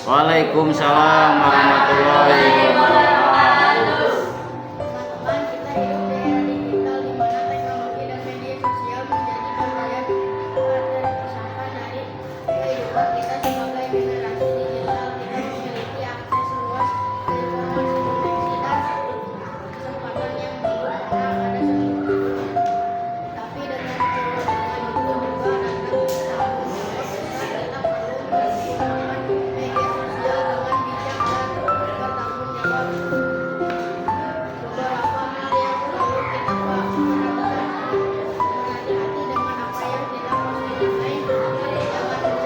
Waalaikumsalam warahmatullahi wabarakatuh. Teman-teman, kita hidup di era digital di mana teknologi dan media sosial menjadi bagian dari keseharian dari kehidupan kita sebagai generasi digital. Kita memiliki akses luas ke informasi, koneksi, dan kesempatan yang dulu pernah ada sebelum dunia. Tapi dengan kemajuan itu juga datang tantangan besar. Kita perlu menggunakan media sosial dengan bijak dan bertanggung jawab. Beberapa hal yang perlu kita berhati-hati dengan apa yang kita posting online. Jangan mudah percaya informasi yang tidak jelas. Sertai kita di dunia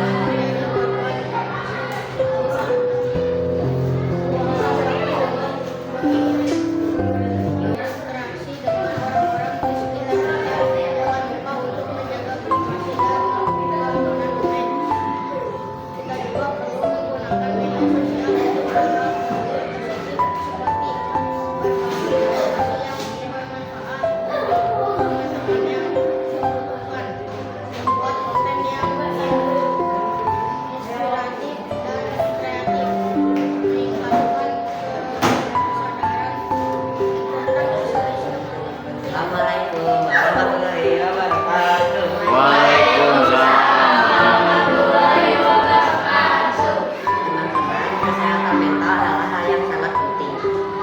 maya sekarang menjadi korban berinteraksi dengan orang-orang di sekitar kita. Jangan lupa untuk menjaga privasi dan keamanan online. Kita juga perlu menggunakan media sosial untuk hal-hal positif seperti berbagi informasi yang bermanfaat untuk teman-teman yang membutuhkan, membuat konten yang inspiratif dan kreatif, meningkatkan kesadaran tentang isu-isu. Assalamualaikum warahmatullahi wabarakatuh. Waalaikumsalam. Teman-teman, kesehatan mental adalah hal yang sangat penting,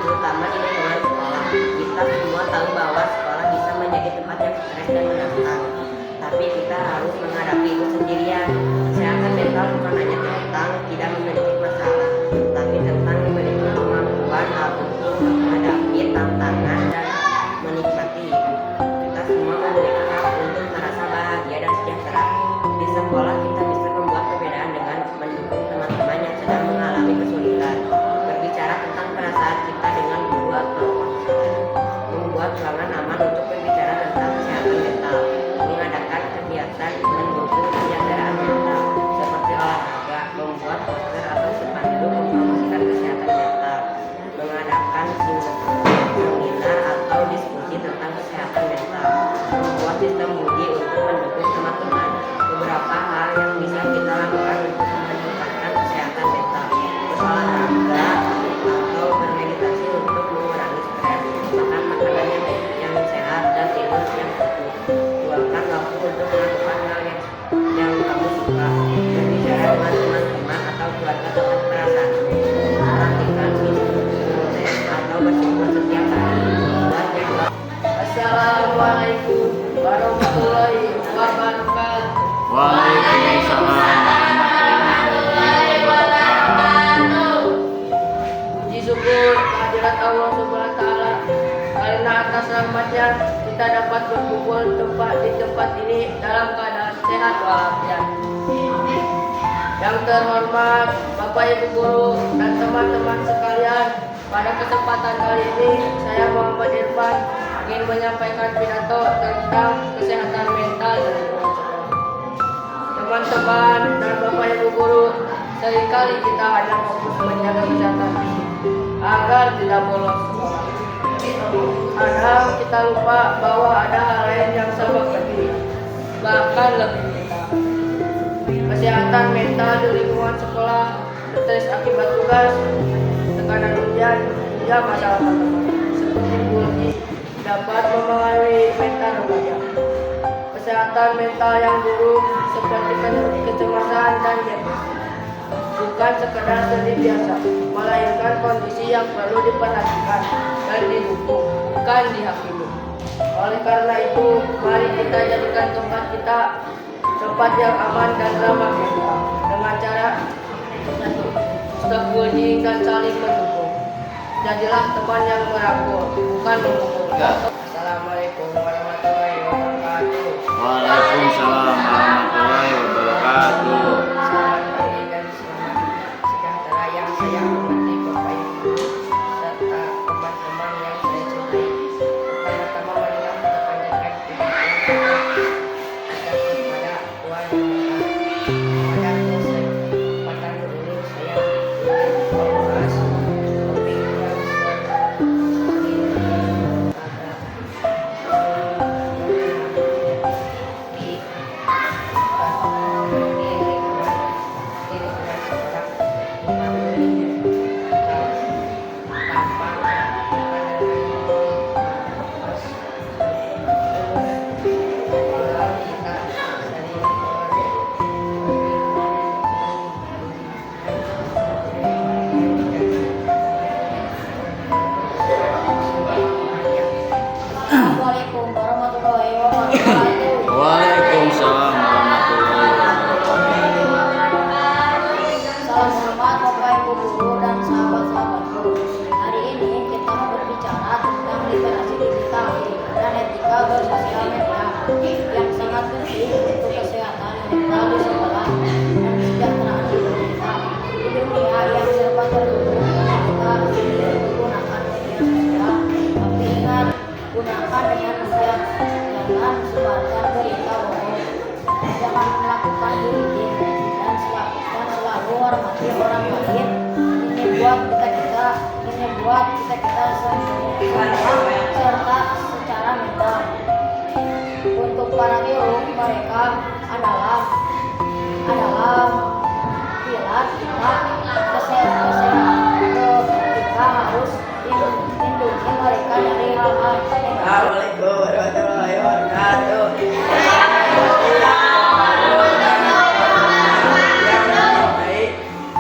terutama di lingkungan sekolah. Kita semua tahu bahwa sekolah bisa menjadi tempat yang stres dan menantang, tapi kita harus menghadapi itu sendirian. Kesehatan mental bukan hanya tentang tidak memiliki masalah, tapi tentang memiliki kemampuan untuk menghadapi tantangan dan menikmati hidup. Kita semua memiliki hak untuk merasa bahagia dan sejahtera. Di sekolah kita bisa membuat perbedaan dengan mendukung teman-teman yang sedang mengalami kesulitan, berbicara tentang perasaan kita dengan guru atau konselor, membuat ruangan aman untuk berbicara tentang kesehatan mental, mengadakan kegiatan mendukung kesejahteraan mental seperti olahraga, membuat poster atau spanduk mempromosikan kesehatan mental, mengadakan seminar atau diskusi tentang kesehatan mental, membuat sistem budi untuk mendukung teman-teman. Beberapa hal yang bisa kita lakukan untuk meningkatkan kesehatan mental: berolahraga atau bermeditasi untuk mengurangi stres, makan makanan yang sehat dan tidur yang cukup, luangkan waktu untuk melakukan hal yang kamu suka, berbicara dengan teman-teman atau keluarga tentang perasaan, praktikkan mindfulness atau bersyukur setiap hari, buat jadwal. Assalamualaikum warahmatullahi wabarakatuh. Waalaikumsalam warahmatullahi wabarakatuh. Puji syukur kehadirat Allah Subhanahu wa taala, karena atas rahmatnya kita dapat berkumpul di tempat ini dalam keadaan sehat walafiat. Yang terhormat Bapak Ibu guru dan teman-teman sekalian, pada kesempatan kali ini saya Muhammad Irfan ingin menyampaikan pidato tentang kesehatan mental dan lingkungan sekolah. Teman-teman dan Bapak Ibu guru, seringkali kita hanya fokus menjaga kesehatan fisik agar tidak bolos sekolah. Kadang kita lupa bahwa ada hal lain yang sama penting, bahkan lebih vital. Kesehatan mental di lingkungan sekolah, stres akibat tugas, tekanan ujian, hingga masalah matematika seperti bullying dapat mempengaruhi mental remaja. Kesehatan mental yang buruk seperti kecemasan dan depresi bukan sekedar sedih biasa, melainkan kondisi yang perlu diperhatikan dan didukung, bukan dihakimi. Oleh karena itu, mari kita jadikan tempat kita tempat yang aman dan ramah mental dengan cara stop bullying dan saling mendukung. Jadilah teman yang merangkul, bukan memukul. Assalamualaikum warahmatullahi wabarakatuh. Waalaikumsalam warahmatullahi wabarakatuh. Selamat pagi dan selamat sejahtera yang saya hormati Bapak Ibu serta teman-teman yang saya cintai. Pertama-tama marilah kita panjatkan puji kepada Tuhan yang Maha pada kesempatan ini saya membahas topik yang sering yang sangat penting untuk kesehatan mental di sekolah dan kesejahteraan hidup kita. Di dunia yang serba terhubung, kita harus menggunakan media sosial. Tapi ingat, gunakan dengan bijak. Jangan sebarkan berita bohong. Jangan melakukan bullying dan selalu hormati orang lain. Ini buat kita serta secara mental. Untuk para guru, mereka adalah pilar kesehatan. Kita harus lindungi mereka dari hal-hal negatif. Assalamualaikum warahmatullahi wabarakatuh.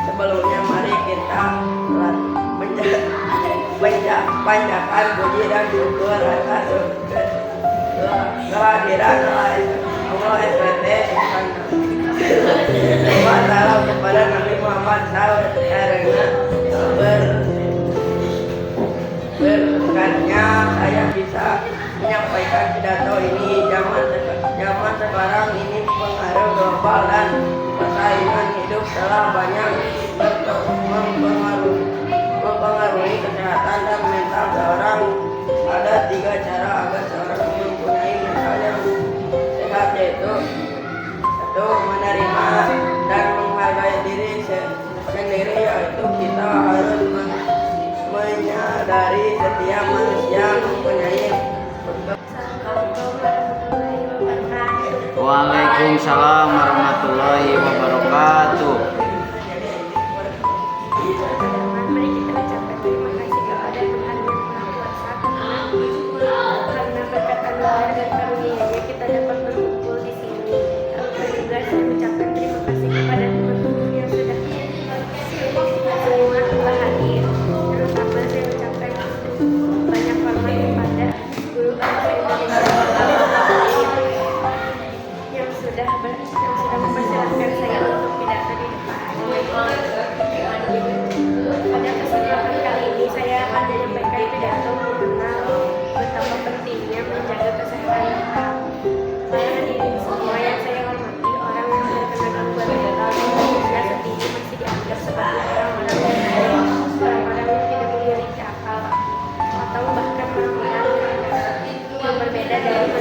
Sebelumnya mari kita panjatkan puji dan syukur atas kehadiran Allah SWT Wassalamu kepada Nabi Muhammad SAW. Berkatnya saya bisa menyampaikan pidato ini. Zaman sekarang ini pengaruh global dan persaingan hidup telah banyak mempengaruhi kesehatan dan mental seorang. Ada 3 cara agar seorang mempunyai mental yang sehat, yaitu 1. Menerima dan menghargai diri sendiri, yaitu kita harus menyadari setiap manusia mempunyai. Waalaikumsalam warahmatullahi wabarakatuh. Mari kita ucapkan terima kasih kepada Tuhan Yang Maha Kuasa karena berkat anugerah dan karunia-Nya kita dapat berkumpul di sini. Lalu juga saya ucapkan terima kasih kepada teman-teman yang sudah semua telah hadir. Terutama saya ucapkan banyak hormat kepada guru bahasa Indonesia yang sudah mempersilahkan saya untuk pidato di depan. Pada kesempatan kali ini saya akan menyampaikan pidato mengenal betapa pentingnya menjaga kesehatan mental. Para hadirin semua yang saya hormati, orang yang terkena gangguan mental di Indonesia saat ini masih dianggap sebagai orang-orang yang tidak memiliki akal atau bahkan orang-orang yang berbeda dari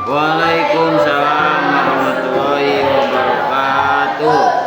Waalaikumsalam warahmatullahi wabarakatuh.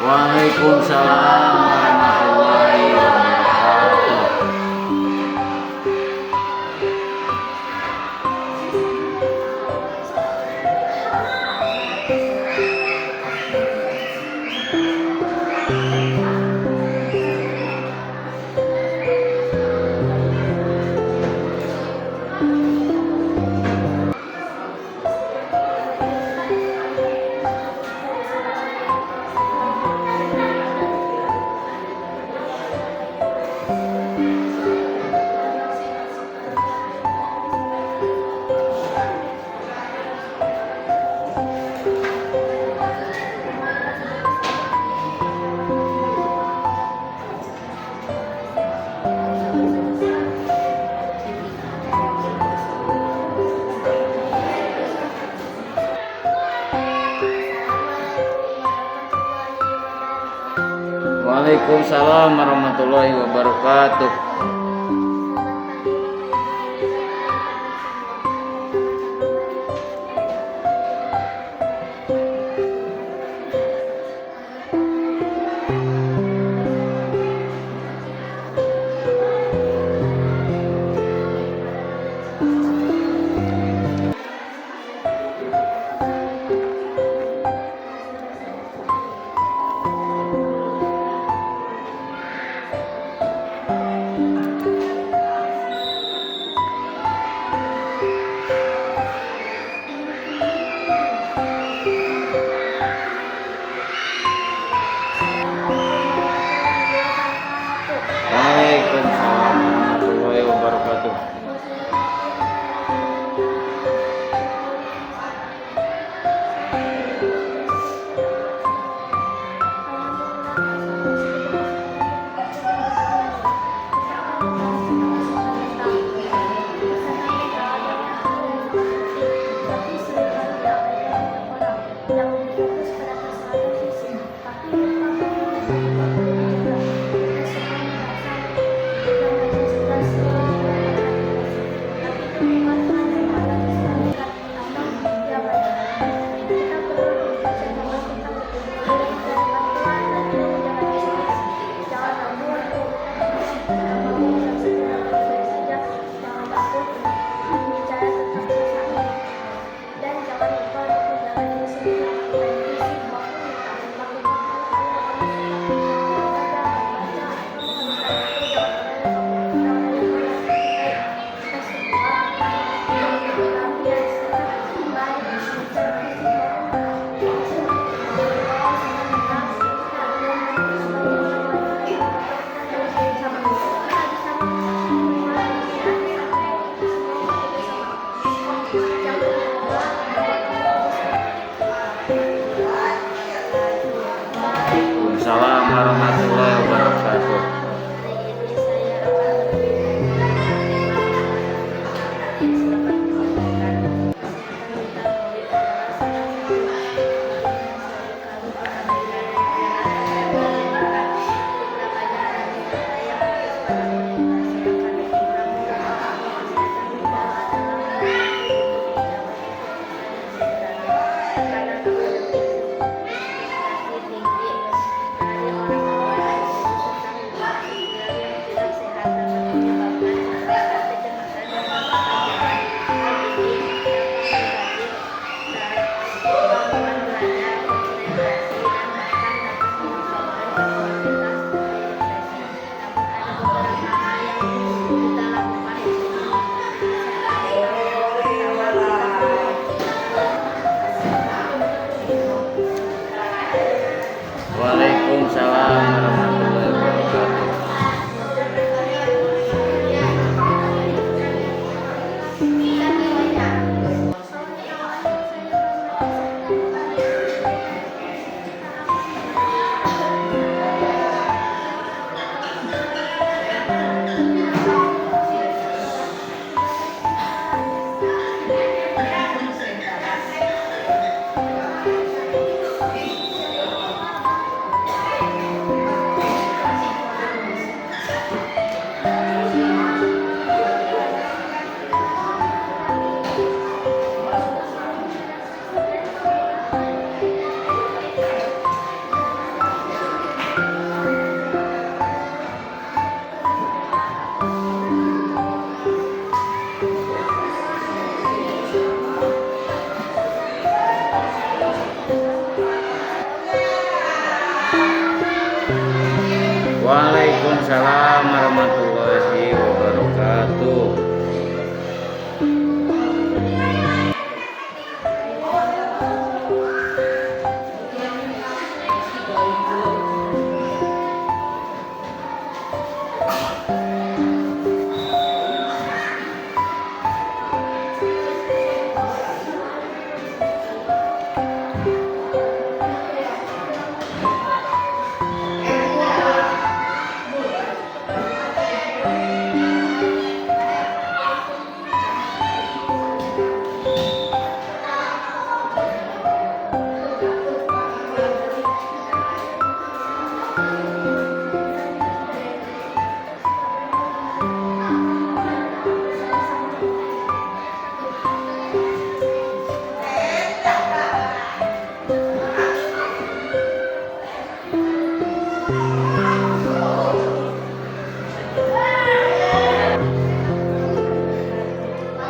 Waalaikumsalam warahmatullahi wabarakatuh. Waalaikumsalam warahmatullahi wabarakatuh. Waalaikumsalam warahmatullahi wabarakatuh. Waalaikumsalam warahmatullahi wabarakatuh. Waalaikumsalam warahmatullahi wabarakatuh. Waalaikumsalam warahmatullahi wabarakatuh.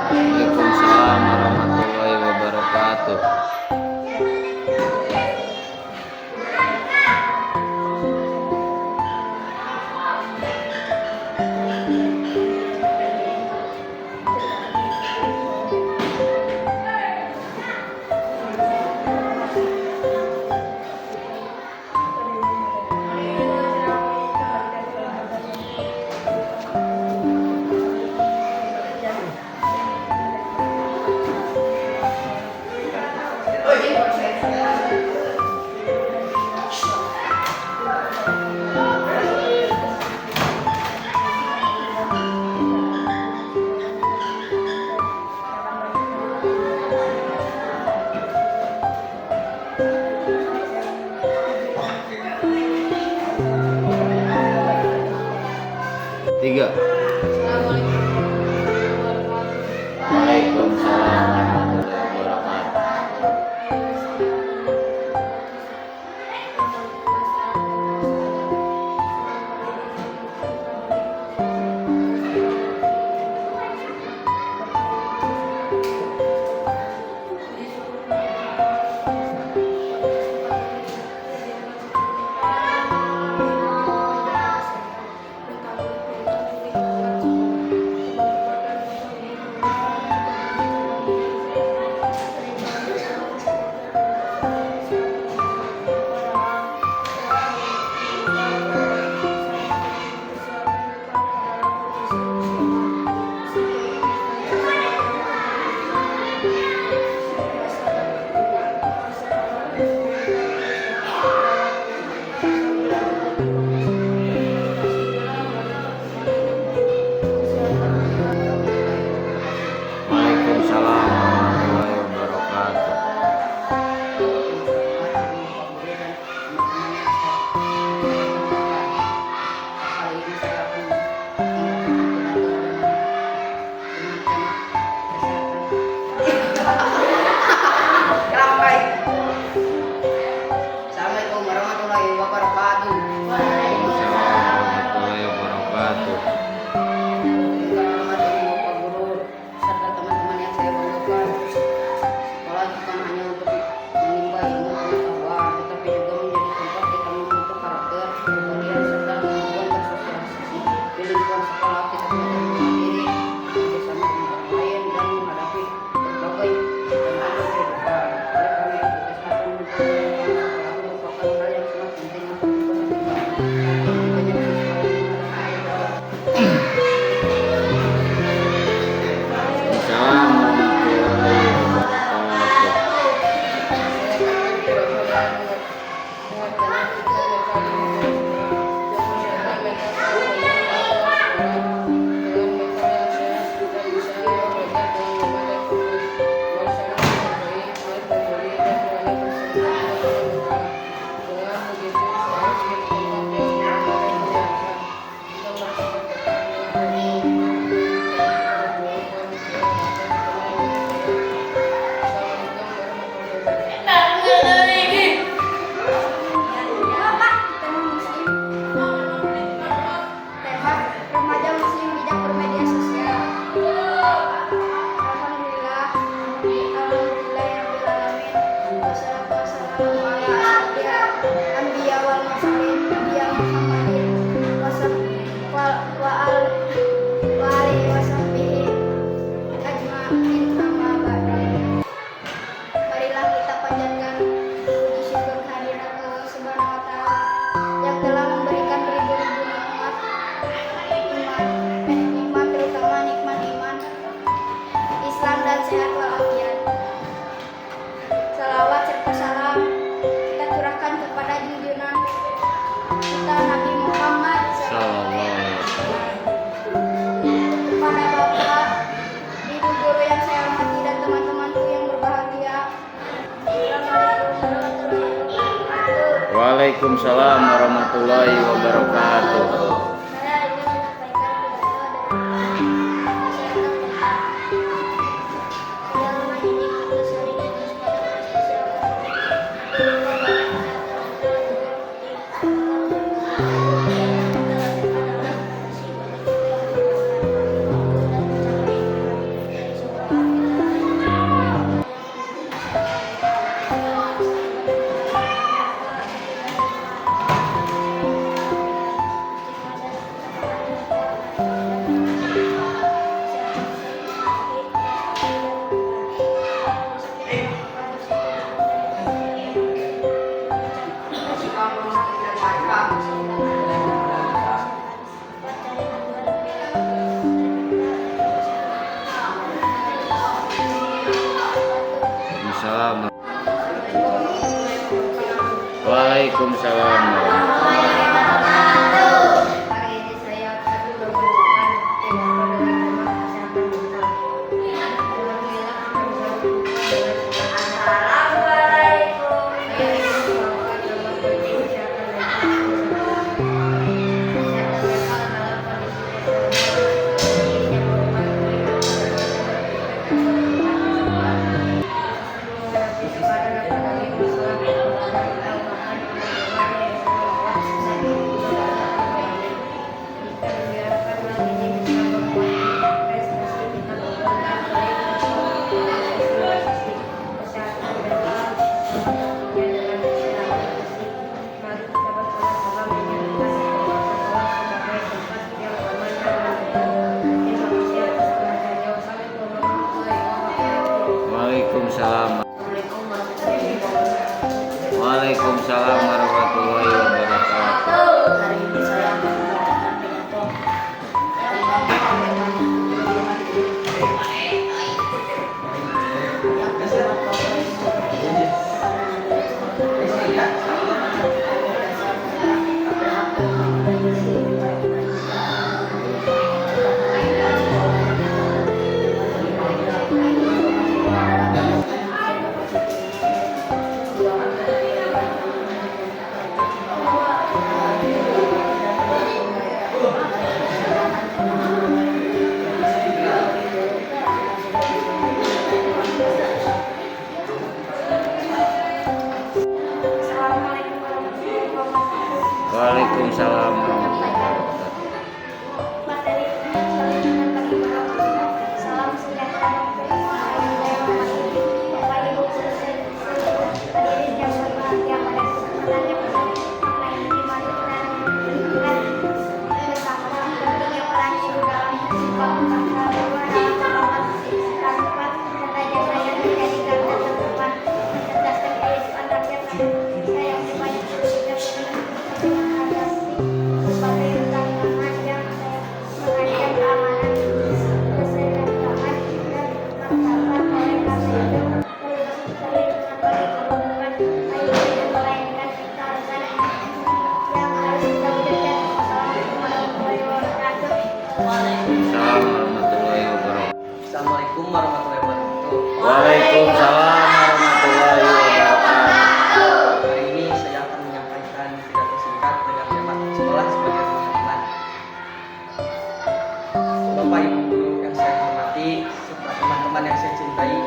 Waalaikumsalam warahmatullahi wabarakatuh. Tiga. Waalaikumsalam warahmatullahi wabarakatuh. Waalaikumsalam warahmatullahi wabarakatuh. Assalamualaikum warahmatullahi wabarakatuh. Waalaikumsalam warahmatullahi wabarakatuh. Dengan hormat Ibu Bapak Guru serta teman-teman yang saya banggakan, sekolah bukan hanya untuk menimba ilmu pengetahuan, tetapi juga menjadi tempat kita membentuk karakter, kepribadian serta kemampuan bersosialisasi. Di lingkungan sekolah kita belajar mandiri, bekerjasama dengan orang lain dan menghadapi berbagai tantangan kehidupan. Oleh karena itu, kesehatan mental sekolah merupakan hal yang sangat penting untuk diperhatikan. Banyak siswa yang mengalami Waalaikumsalam warahmatullahi wabarakatuh. Tema Remaja Muslim Bijak Bermedia Sosial. Alhamdulillah, alhamdulillahirobbilalamin. Wassalatu wassalamu ala asyrofil anbiya wal mursalin nabiyina Muhammadin Waalaikumsalam warahmatullahi wabarakatuh. Saya ingin menyampaikan pidato dari dalam rumah ini kita sering terus pada Waalaikumsalam. Waalaikumsalam. Hari ini saya akan membawakan pidato dari tema kesehatan mental. Alhamdulillah, Assalamualaikum. Saya ingin membawakan nama penting kesehatan mental. Kesehatan mental adalah kondisi kesehatan yang Waalaikumsalam. Waalaikumsalam warahmatullahi wabarakatuh. Hari ini saya akan membawakan pidato yang bersifat Waalaikumsalam warahmatullahi wabarakatuh. materi salam sejahtera Bapak Ibu hadirin yang berbahagia pada kesempatan yang makna ini mari kita renungkan bersama pentingnya peran ibu dalam membangun bangsa bahwa dalam membangun kehidupan serta jasa yang dijadikan dan terdepan mencerdaskan kehidupan rakyat Indonesia yang banyak sudah sebagai tantangan yang mengancam keamanan, kesejahteraan, dan kemanfaatan oleh karena itu perlindungan bagi perlindungan IoT dan melainkan kekerasan yang harus kita wujudkan. Assalamualaikum warahmatullahi wabarakatuh. Waalaikumsalam warahmatullahi wabarakatuh. Assalamualaikum warahmatullahi wabarakatuh. Waalaikumsalam warahmatullahi wabarakatuh. Hari ini saya akan menyampaikan pidato singkat dengan tema sekolah sebagai rumah Tuhan. Bapak Ibu guru yang saya hormati serta teman-teman yang saya cintai,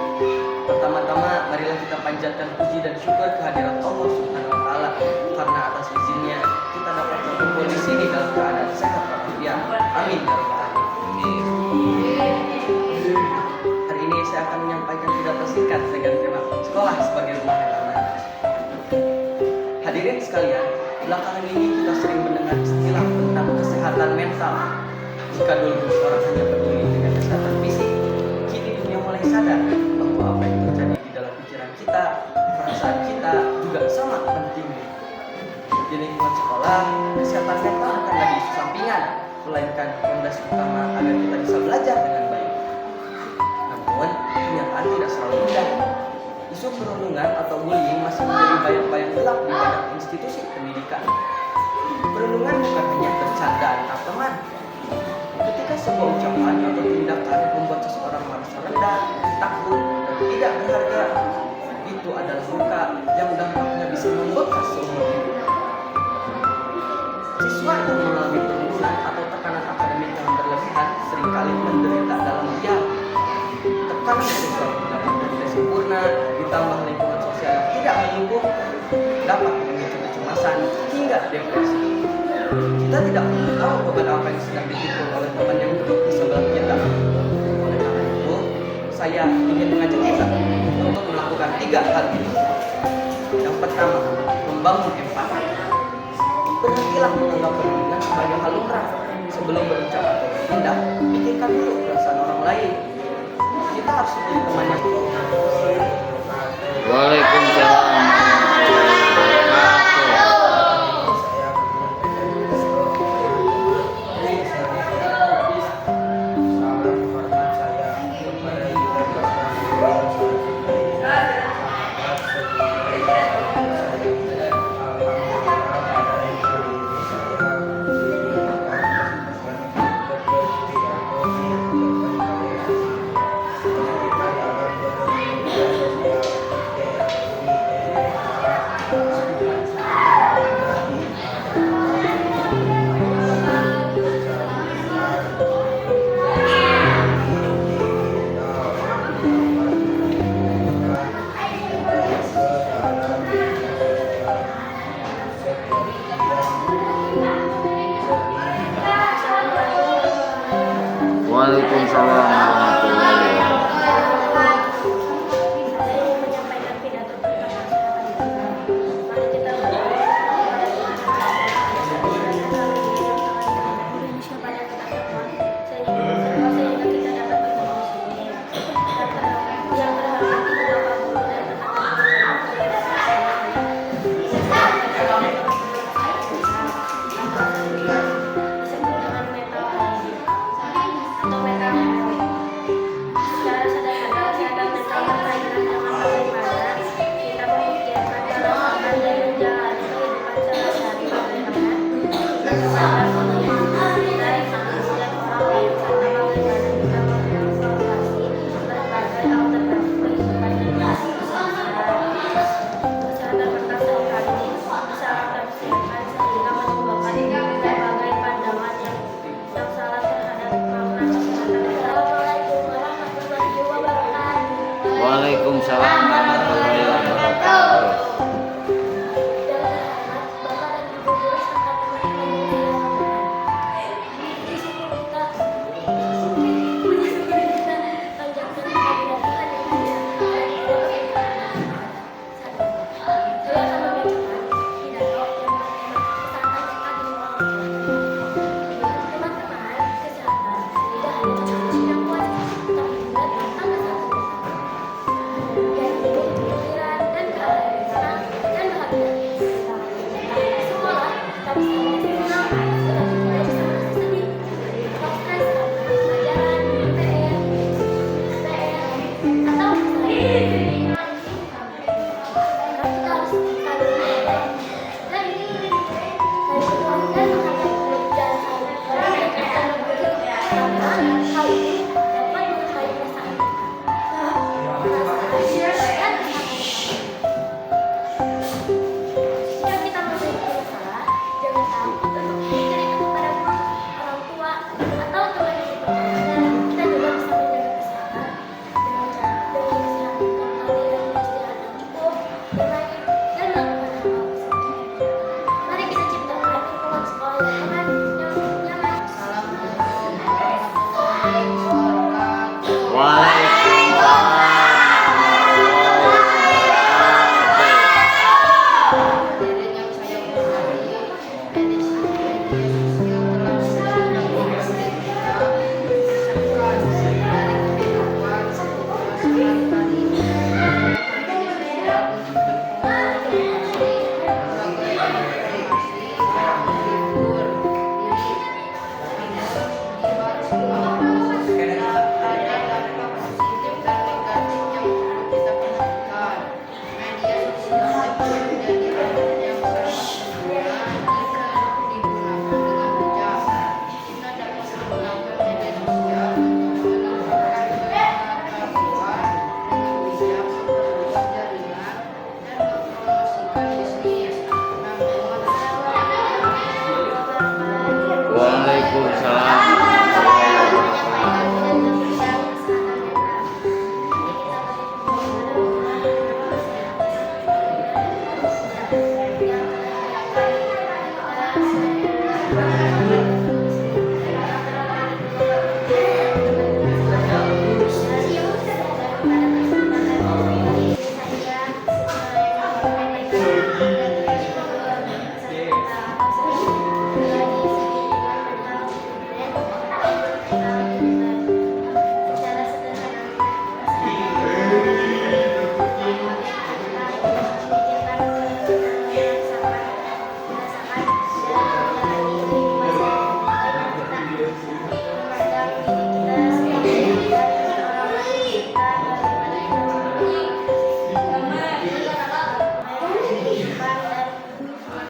pertama-tama marilah kita panjatkan puji dan syukur kehadirat Allah Subhanahu wa taala karena atas izinnya kita dapat berkumpul di sini dalam keadaan sehat walafiat. Amin ya rabbal alamin. Amin. Hari ini saya akan menyampaikan pidato singkat dengan tema sekolah sebagai rumah Tuhan. Hadirin sekalian, belakangan ini kita sering mendengar istilah tentang kesehatan mental. Jika dulu orang hanya peduli dengan kesehatan fisik, kini dunia mulai sadar bahwa apa yang terjadi di dalam pikiran kita, perasaan kita juga sangat penting. Di lingkungan sekolah, kesehatan mental bukan lagi isu sampingan, melainkan fondasi utama agar kita bisa belajar dengan baik. Namun, kenyataan tidak selalu indah. Isu perundungan atau bullying masih menjadi bayang-bayang gelap di banyak institusi pendidikan. Perundungan bukan hanya bercanda antar teman. Ketika sebuah ucapan atau tindakan membuat seseorang merasa rendah, takut, dan tidak berharga, itu adalah luka yang dampaknya bisa membekas seumur hidup. Siswa yang mengalami penurunan atau tekanan akademik yang berlebihan seringkali menderita dalam diam. Tekanan seksual dalam tidak sempurna ditambah lingkungan sosial yang tidak mendukung dapat memicu kecemasan hingga depresi. Kita tidak perlu tahu beban apa yang sedang dipikul oleh teman yang duduk di sebelah kita. Oleh karena itu, saya ingin mengajak kita untuk melakukan 3 hal ini. Yang pertama, membangun empati. Berhentilah menganggap perundingan sebagai hal lumrah. Sebelum berucap atau bertindak, pikirkan dulu perasaan orang lain. Kita harus menjadi teman yang Waalaikumsalam warahmatullahi wabarakatuh. Waalaikumsalam warahmatullahi wabarakatuh. Saya ingin menyampaikan pidato tentang masyarakat Islam. Mari kita Indonesia pada ketakwaan sehingga kita dapat berfungsi. Yang terhormat Bapak Guru dan disebut dengan metal atau metal heroik. Secara sederhana, metal berkaitan dengan bagaimana kita memikirkan, merasakan, dan menjalani kehidupan sehari-hari bagaimana kita sadar mengenai kita yang satu dan orang lain serta bagaimana kita mengevaluasi berbagai alternatif kehidupan dan kesehatan mental seringkali disalahtafsirkan sehingga menimbulkan berbagai pandangan yang salah terhadap makna kesehatan. Assalamualaikum warahmatullahi wabarakatuh. Waalaikumsalam warahmatullahi